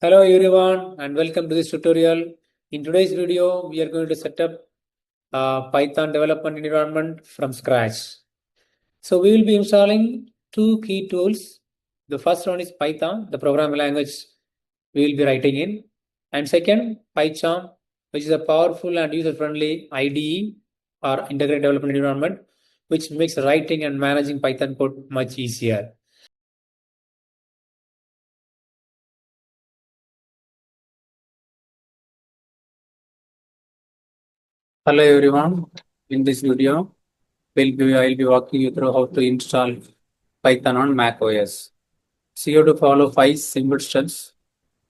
Hello everyone and welcome to this tutorial. In today's video, we are going to set up a Python development environment from scratch. So we will be installing two key tools. The first one is Python, the programming language we will be writing in. And second, PyCharm, which is a powerful and user-friendly IDE or integrated development environment, which makes writing and managing Python code much easier. Hello everyone. In this video, I'll be walking you through how to install Python on macOS. So you have to follow 5 simple steps,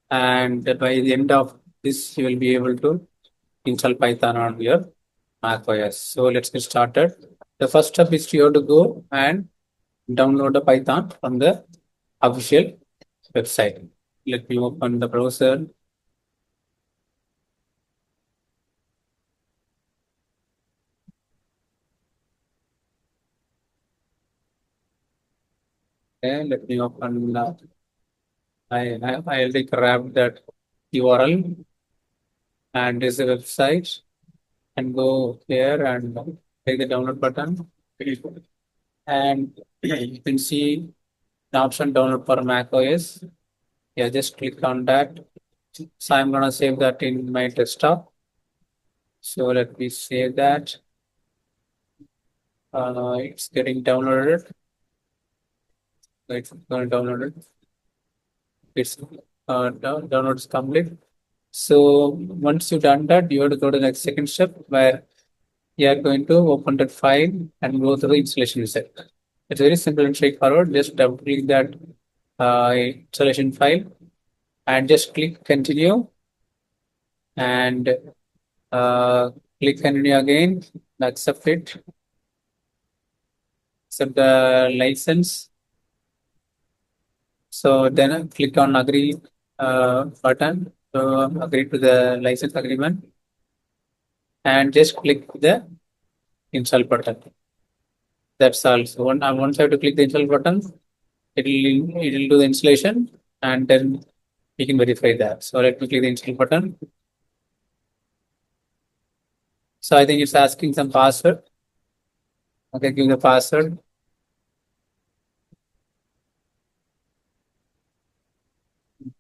and by the end of this, you will be able to install Python on your macOS. So let's get started. The first step is you have to go and download the Python from the official website. Let me open the browser. Okay, let me open. I already grabbed that URL and this is the website. And go here and take the download button. And you can see the option download for Mac OS. Yeah, just click on that. So I'm gonna save that in my desktop. So let me save that. It's getting downloaded. It's gonna download it. It's downloads complete. So once you've done that, you have to go to the next second step where you are going to open that file and go through the installation step. It's very simple and straightforward. Just double click that installation file and just click continue and uh, click continue again, accept it, accept the license. So then click on agree button to agree to the license agreement and just click the install button. That's all. So once I have to click the install button, it'll do the installation and then we can verify that. So let me click the install button. So I think it's asking some password. Okay, give the password.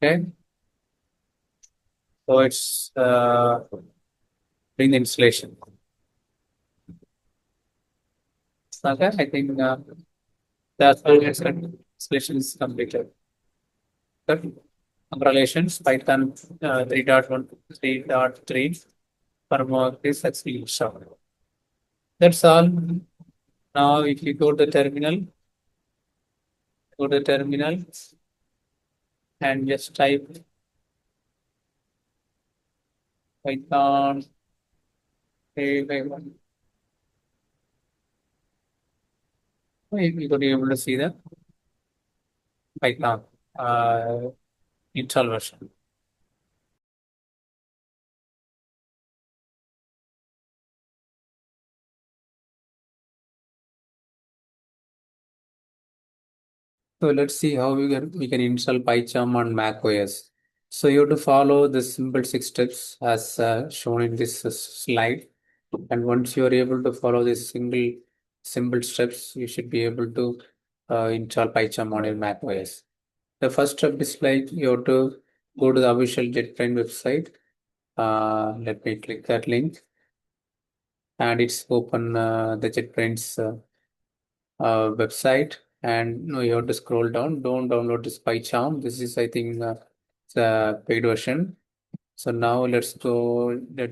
Okay. So it's doing the installation. Okay, I think that's all installation is completed. Okay. Congratulations, Python 3.1, 3.3 for more is successfully installed. That's all. Now, if you go to terminal and just type Python. You could be able to see the Python install version. So let's see how we can install PyCharm on macOS. So you have to follow the simple 6 steps as shown in this slide. And once you are able to follow these single simple steps, you should be able to install PyCharm on your macOS. The first step is like you have to go to the official JetBrains website. Let me click that link, and it's open the JetBrains website. And no, you have to scroll down. Don't download this PyCharm. This is, I think, the paid version. So now let's go to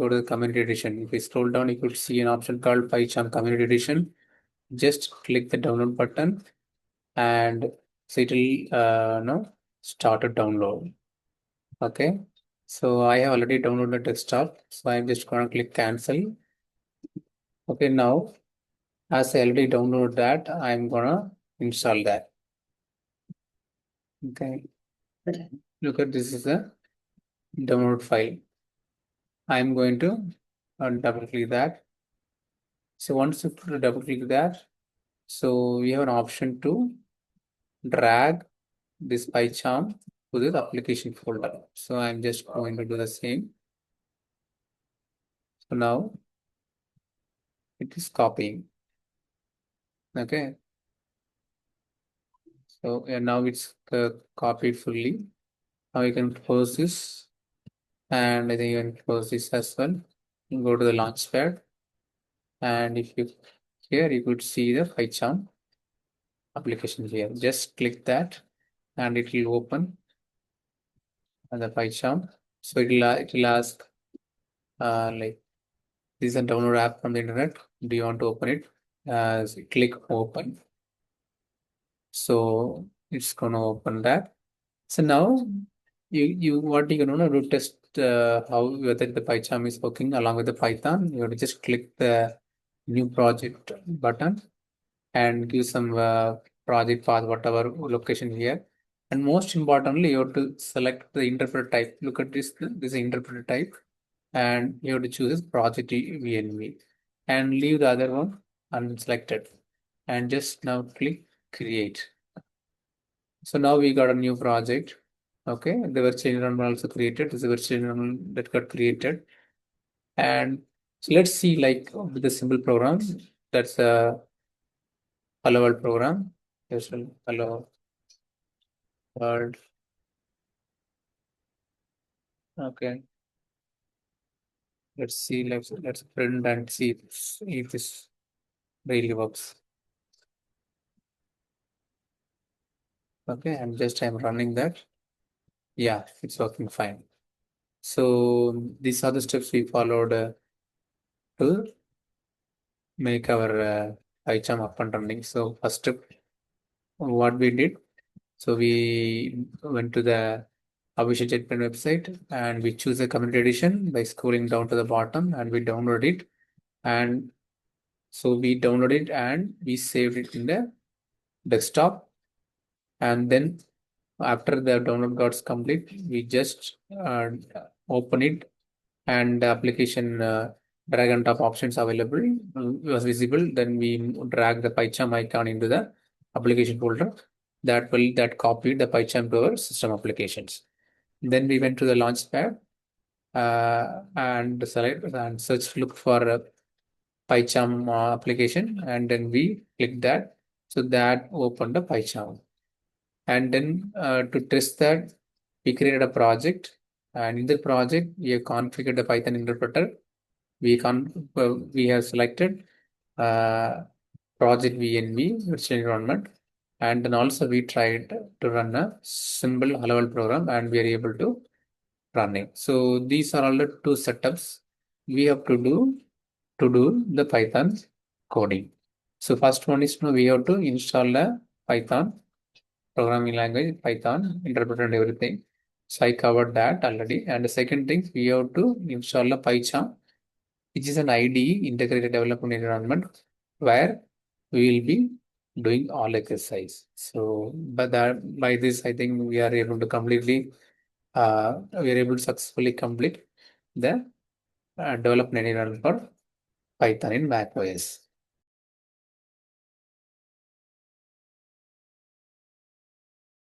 the community edition. If we scroll down, you could see an option called PyCharm Community Edition. Just click the download button and so it'll no start a download. Okay. So I have already downloaded the desktop. So I'm just gonna click cancel. Okay, now as I already downloaded that, I'm gonna install that. Okay. Look at this is a download file. I'm going to double click that. So once you double click that, so we have an option to drag this PyCharm to this application folder. So I'm just going to do the same. So now it is copying. Okay. So now it's copied fully. Now you can close this, and I think you can close this as well. You go to the launchpad, and if you here you could see the PyCharm application here. Just click that, and it will open the PyCharm. So it will ask like, this is a download app from the internet. Do you want to open it? Click open. So it's gonna open that. So now you what you can do to test how whether the PyCharm is working along with the Python. You have to just click the new project button and give some project path, whatever location here. And most importantly, you have to select the interpreter type. Look at this interpreter type, and you have to choose project VNV and leave the other one unselected. And just now click create. So now we got a new project. Okay, the virtual environment also created. This is a virtual environment that got created. And so let's see, like with the simple program. That's a hello world program. Yes, hello world. Okay, let's see. Let's print and see if this really works. Okay, I'm running that. Yeah, it's working fine. So these are the steps we followed to make our PyCharm up and running. So first step, what we did, so we went to the official JetBrains website and we choose the community edition by scrolling down to the bottom, and we download it. And so we download it and we saved it in the desktop. And then after the download got complete, we just open it, and the application drag and drop options available was visible. Then we drag the PyCharm icon into the application folder. That copied the PyCharm to our system applications. Then we went to the launchpad and select and search look for a PyCharm application, and then we click that. So that opened the PyCharm. And then to test that, we created a project, and in the project we have configured the Python interpreter. We have selected uh, project VNV virtual environment, and then also we tried to run a simple hello world program, and we are able to run it. So these are all the two setups we have to do the Python coding. So first one is, we have to install the Python programming language, Python, interpreter and everything. So I covered that already. And the second thing, we have to install a PyCharm, which is an IDE, integrated development environment, where we will be doing all exercise. So by this, I think we are able to we are able to successfully complete the development environment for Python in macOS.